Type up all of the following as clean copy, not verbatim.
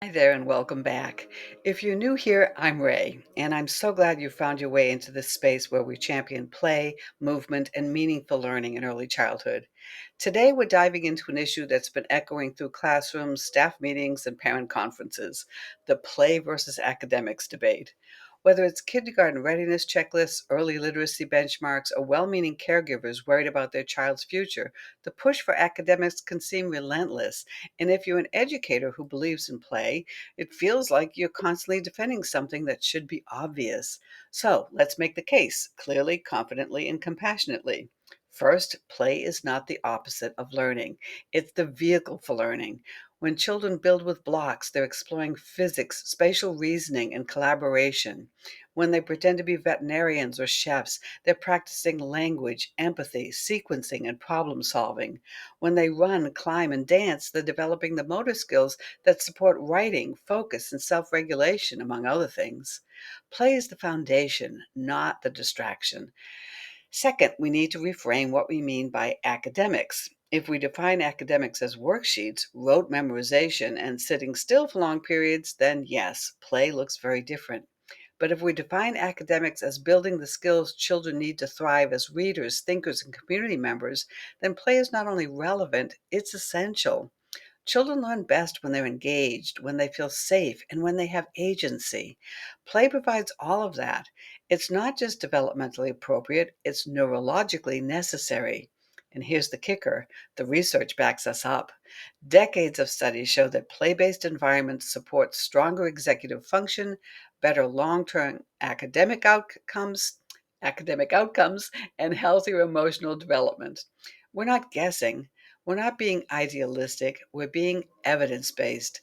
Hi there and welcome back. If you're new here, I'm Ray, and I'm so glad you found your way into this space where we champion play, movement, and meaningful learning in early childhood. Today, we're diving into an issue that's been echoing through classrooms, staff meetings, and parent conferences: the play versus academics debate. Whether it's kindergarten readiness checklists, early literacy benchmarks, or well meaning caregivers worried about their child's future, the push for academics can seem relentless. And if you're an educator who believes in play, it feels like you're constantly defending something that should be obvious. So let's make the case clearly, confidently, and compassionately. First, play is not the opposite of learning, it's the vehicle for learning. When children build with blocks, they're exploring physics, spatial reasoning, and collaboration. When they pretend to be veterinarians or chefs, they're practicing language, empathy, sequencing, and problem solving. When they run, climb, and dance, they're developing the motor skills that support writing, focus, and self regulation, among other things. Play is the foundation, not the distraction. Second, we need to reframe what we mean by academics. If we define academics as worksheets, rote memorization, and sitting still for long periods, then yes, play looks very different. But if we define academics as building the skills children need to thrive as readers, thinkers, and community members, then play is not only relevant, it's essential. Children learn best when they're engaged, when they feel safe, and when they have agency. Play provides all of that. It's not just developmentally appropriate, it's neurologically necessary. And here's the kicker: the research backs us up. Decades of studies show that play based environments support stronger executive function, better long term academic outcomes, and healthier emotional development. We're not guessing. We're not being idealistic, we're being evidence based.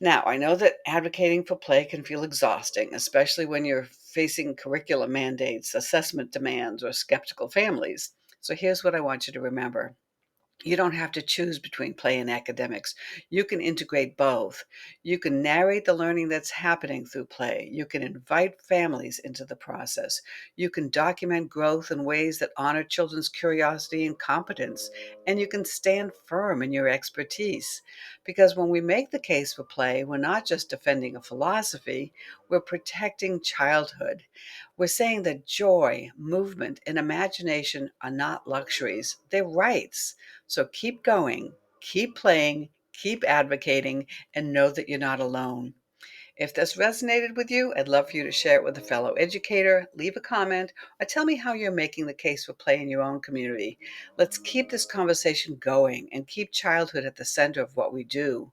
Now, I know that advocating for play can feel exhausting, especially when you're facing curriculum mandates, assessment demands, or skeptical families. So here's what I want you to remember: you don't have to choose between play and academics. You can integrate both. You can narrate the learning that's happening through play. You can invite families into the process. You can document growth in ways that honor children's curiosity and competence. And you can stand firm in your expertise. Because when we make the case for play, we're not just defending a philosophy, we're protecting childhood. We're saying that joy, movement, and imagination are not luxuries, they're rights. So keep going, keep playing, keep advocating, and know that you're not alone. If this resonated with you, I'd love for you to share it with a fellow educator, leave a comment, or tell me how you're making the case for play in your own community. Let's keep this conversation going and keep childhood at the center of what we do.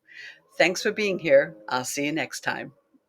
Thanks for being here. I'll see you next time.